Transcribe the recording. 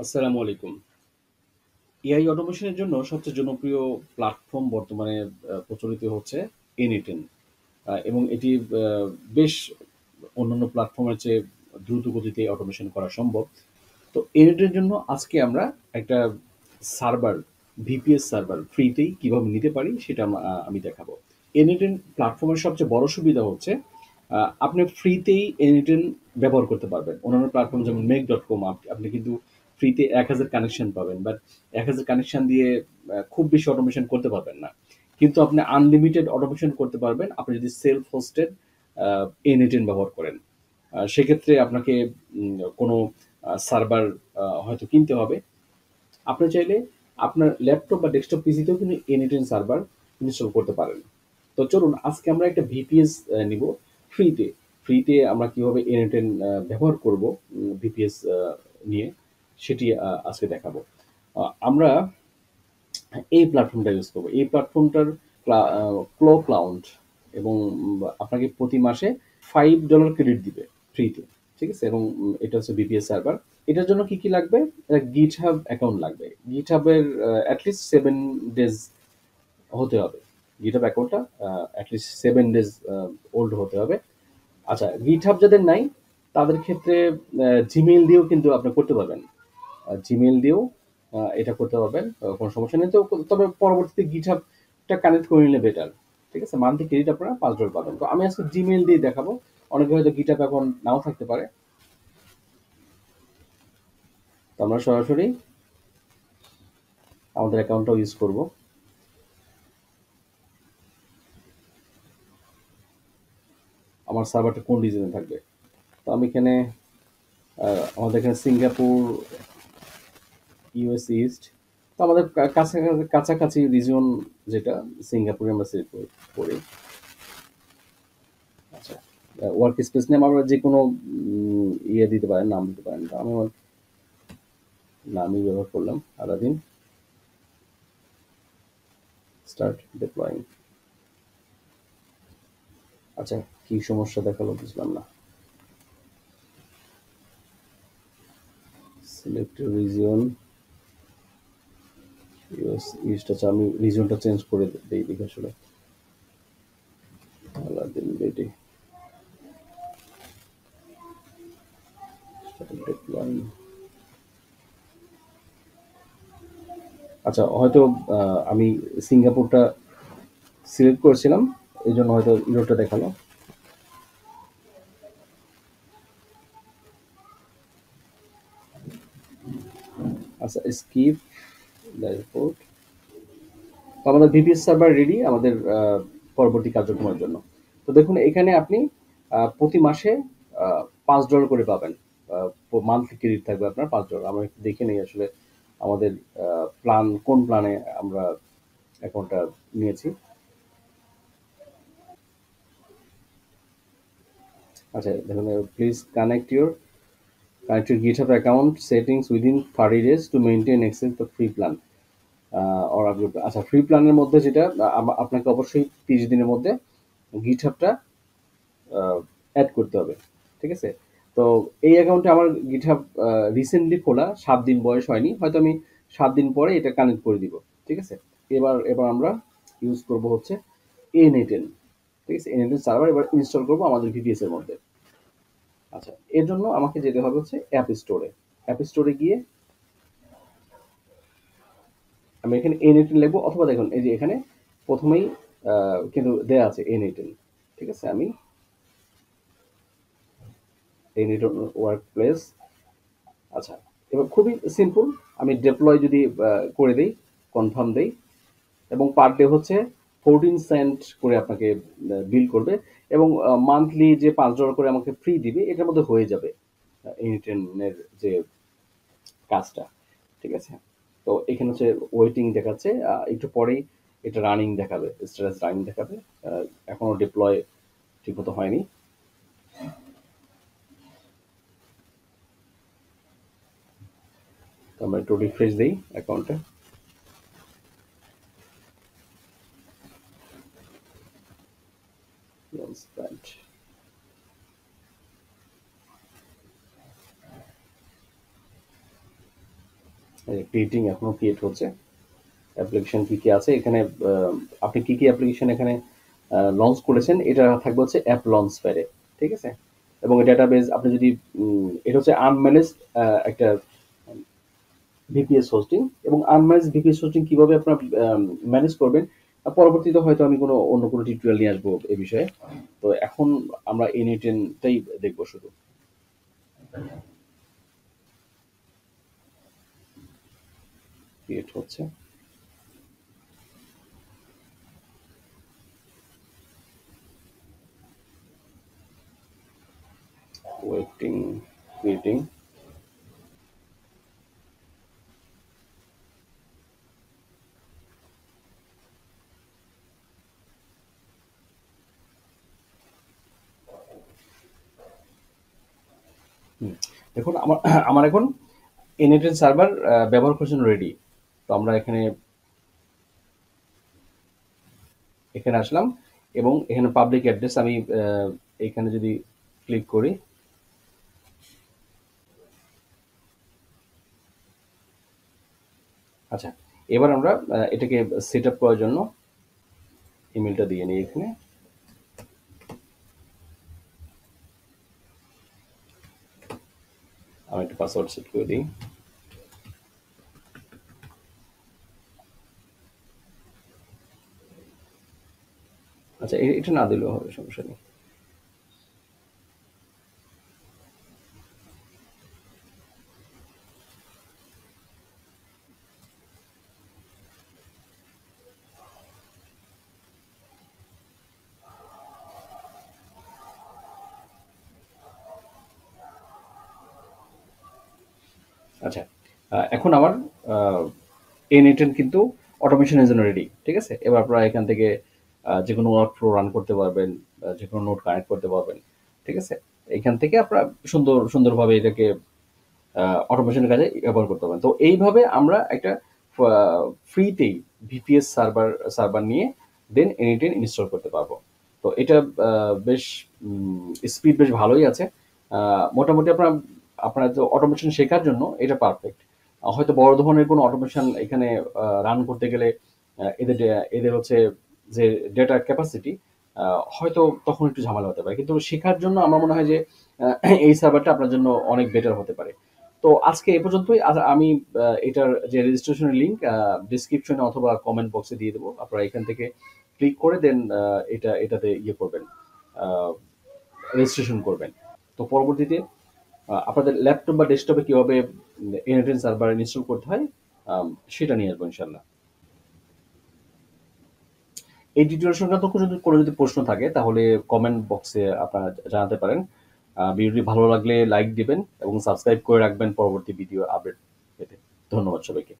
আসসালামু আলাইকুম। এআই অটোমেশনের জন্য সবচেয়ে জনপ্রিয় প্ল্যাটফর্ম বর্তমানে প্রচলিত হচ্ছে এনিটেন। এবং এটি বেশ অন্যান্য প্ল্যাটফর্মের চেয়ে দ্রুত গতিতে অটোমেশন করা সম্ভব। তো এনিটের জন্য আজকে আমরা একটা সার্ভার, ভিপিএস সার্ভার ফ্রিতেই কিভাবে নিতে পারি সেটা আমি দেখাবো। এনিটেন প্ল্যাটফর্মের সবচেয়ে বড় সুবিধা হচ্ছে আপনি ফ্রিতেই এনিটেন ব্যবহার করতে পারবেন। অন্যান্য প্ল্যাটফর্ম যেমন মেক.কম আপনি কিন্তু ফ্রিতে ১,০০০ কানেকশন পাবেন। বাট ১,০০০ কানেকশন দিয়ে খুব বেশি অটোমেশন করতে পারবেন না। কিন্তু আপনি আনলিমিটেড অটোমেশন করতে পারবেন আপনি যদি সেলফ হোস্টেড এনিটেন ব্যবহার করেন। সেক্ষেত্রে আপনাকে কোনো সার্ভার হয়তো কিনতে হবে। আপনি চাইলে আপনার ল্যাপটপ বা ডেস্কটপ পিসিতেও কিন্তু এনিটেন সার্ভার ইনস্টল করতে পারেন। তো চলুন আজকে আমরা একটা ভিপিএস নিব ফ্রিতে। ফ্রিতে আমরা কিভাবে এনিটেন ব্যবহার করব ভিপিএস নিয়ে সেটি আজকে দেখাবো। আমরা এই প্ল্যাটফর্মটা ইউজ করবো। এই প্ল্যাটফর্মটার ক্লো ক্লাউড এবং আপনাকে প্রতি মাসে $5 ক্রেডিট দিবে ফ্রিতে। ঠিক আছে? এবং এটা হচ্ছে বিপিএস সার্ভার। এটার জন্য কি, কি লাগবে? GitHub অ্যাকাউন্ট লাগবে। GitHub এর at least 7 ডেজ হতে হবে। GitHub অ্যাকাউন্টটা at least 7 ডেজ ওল্ড হতে হবে। আচ্ছা, GitHub যাদের নাই তাদের ক্ষেত্রে Gmail দিয়েও কিন্তু আপনি করতে পারবেন। জিমেইল দিয়েও এটা করতে পারবেন। কোনো সমস্যা নেই। তো তবে পরবর্তীতে গিটহাবটা কানেক্ট করে নিলে বেটার। ঠিক আছে? মান্থলি ক্রেডিট আপনারা $5 পাবেন। তো আমি আজকে জিমেইল দিয়ে দেখাবো। অনেকে হয়তো গিটহাব অ্যাকাউন্ট নাও থাকতে পারে। তো আমরা সরাসরি আমাদের অ্যাকাউন্টটাও ইউজ করব। আমার সার্ভারটা কোন রিজনে থাকবে? তো আমি এখানে আমাদের এখানে সিঙ্গাপুর, ইউএস ইস্ট। তো আমাদের কাছাকাছি রিজন যেটা সিঙ্গাপুরে আমরা সিলেক্ট করি। আচ্ছা, ওয়ার্ক স্পেস নেম আমরা যে কোনো ইয়ে দিতে পারেন, নাম দিতে পারেন। তো আমি আমার নামই ব্যবহার করলাম আলাদিন। স্টার্ট ডিপ্লয়িং। আচ্ছা, কি সমস্যা দেখালো বুঝলাম না। Select region US east. আচ্ছা, আমি রিজনটা চেঞ্জ করে দেই দেখি আসলে। আলাদিন বেডি স্টার্ট ডিপ্লয়িং। আচ্ছা, হয়তো আমি সিঙ্গাপুরটা সিলেক্ট করেছিলাম, এই জন্য হয়তো ইউরোপটা দেখালো। আচ্ছা, স্কিপ ড্যাশবোর্ড। তো আমাদের ভিপিএস সার্ভার রেডি আমাদের পরবর্তী কার্যক্রমের জন্য। তো দেখুন এখানে আপনি প্রতি মাসে $5 করে পাবেন। মান্থলি ক্রেডিট থাকবে আপনার $5। আমরা একটু দেখে নেই আসলে আমাদের প্ল্যান কোন প্ল্যানে আমরা অ্যাকাউন্টটা নিয়েছি। আচ্ছা, দেখুন please connect your GitHub account settings within 30 days to maintain access the free plan. Or আচ্ছা, ফ্রি প্ল্যানের মধ্যে যেটা আপনাকে অবশ্যই 30 দিনের মধ্যে গিটহাবটা অ্যাড করতে হবে। ঠিক আছে? তো এই অ্যাকাউন্টে আমার GitHub রিসেন্টলি খোলা, ৭ দিন বয়স হয়নি। হয়তো আমি ৭ দিন পরে এটা কানেক্ট করে দিব। ঠিক আছে? এবার আমরা ইউজ করব হচ্ছে n8n। ঠিক আছে? n8n সার্ভার এবার ইনস্টল করব আমাদের VPS এর মধ্যে। আচ্ছা, এর জন্য আমাকে যেতে হবে হচ্ছে অ্যাপ স্টোরে। অ্যাপ স্টোরে গিয়ে আমি এখানে n8n লিখব, অথবা দেখুন এই যে এখানে ১ম এই কিন্তু দেয়া আছে n8n। ঠিক আছে? আমি n8n ওয়ার্ক প্লেস। আচ্ছা, এবার খুবই সিম্পল। আমি ডেপ্লয় যদি করে দেই, কনফার্ম দেই, এবং পার ডে হচ্ছে 14 সেন্ট করে আপনাকে বিল করবে, এবং মান্থলি যে $5 করে আমাকে ফ্রি দিবে এটার মধ্যে হয়ে যাবে ইন্টারনেটের যে কাজটা। ঠিক আছে? তো এখানে হচ্ছে ওয়েটিং দেখাচ্ছে, একটু পরেই এটা রানিং দেখাবে, স্ট্যাটাস রানিং দেখাবে। এখনো ডিপ্লয় ঠিকমতো হয়নি। তো আমরা একটু রিফ্রেশ দিই অ্যাকাউন্টে। ক্রিয়েটিং এখনো ক্রিয়েট হচ্ছে। অ্যাপ্লিকেশন কি, কি আছে এখানে, আপনি কি, কি অ্যাপ্লিকেশন এখানে লঞ্চ করেছেন এটা থাকবে হচ্ছে অ্যাপ লঞ্চ প্যাডে। ঠিক আছে? এবং ডেটাবেস আপনি যদি এটা হচ্ছে আনম্যানেজড একটা ভিপিএস হোস্টিং, এবং আনম্যানেজড ভিপিএস হোস্টিং কিভাবে আপনার ম্যানেজ করবেন পরবর্তীতে হয়তো আমি অন্য কোনো টিউটোরিয়াল নিয়ে আসবো এই বিষয়ে। তো এখন আমরা N10টাই দেখবো শুধু। ক্রিয়েট হচ্ছে। Waiting, creating. দেখুন আমার আমার এখন N10 সার্ভার ব্যবহার করার জন্য রেডি। তো আমরা এখানে এখানে আসলাম, এবং এখানে পাবলিক অ্যাড্রেস আমি এখানে যদি ক্লিক করি, আচ্ছা, এবার আমরা এটাকে সেট আপ করার জন্য ইমেলটা দিয়ে নিই এখানে। আমি একটা পাসওয়ার্ড সেট করে দিই। আচ্ছা, এটা না দিলেও হবে, সমস্যা নেই। আচ্ছা, এখন আমার N10 কিন্তু অটোমেশনের জন্য রেডি। ঠিক আছে? এবার আপনারা এখান থেকে যেকোনো ওয়ার্ক ফ্লো রান করতে পারবেন, যেকোনো নোট কানেক্ট করতে পারবেন। ঠিক আছে? এখান থেকে আপনারা সুন্দরভাবে এটাকে অটোমেশনের কাজে ব্যবহার করতে পারবেন। তো এইভাবে আমরা একটা ফ্রিতেই ভিপিএস সার্ভার নিয়ে দেন N10 ইনস্টল করতে পারবো। তো এটা বেশ স্পিড বেশ ভালোই আছে। মোটামুটি আপনার তো অটোমেশন শেখার জন্য এটা পারফেক্ট। হয়তো বড় ধরনের কোনো অটোমেশন এখানে রান করতে গেলে এদের হচ্ছে যে ডেটা ক্যাপাসিটি হয়তো তখন একটু ঝামেলা হতে পারে। কিন্তু শেখার জন্য আমার মনে হয় যে এই সার্ভারটা আপনার জন্য অনেক বেটার হতে পারে। তো আজকে এ পর্যন্তই। আমি এটার যে রেজিস্ট্রেশনের লিঙ্ক ডিসক্রিপশনে অথবা কমেন্ট বক্সে দিয়ে দেবো। আপনারা এখান থেকে ক্লিক করে দেন এটাতে ইয়ে করবেন, রেজিস্ট্রেশন করবেন। তো পরবর্তীতে আপনাদের ল্যাপটপ বা ডেস্কটপে কিভাবে N10 সার্ভার ইনস্টল করতে হয় সেটা নিয়ে আসবো ইনশাল্লাহ। এই টিউটোরিয়াল সংক্রান্ত কোনো যদি প্রশ্ন থাকে তাহলে কমেন্ট বক্সে আপনারা জানাতে পারেন। ভিডিওটি ভালো লাগলে লাইক দিবেন এবং সাবস্ক্রাইব করে রাখবেন পরবর্তী ভিডিও আপডেট পেতে। ধন্যবাদ সবাইকে।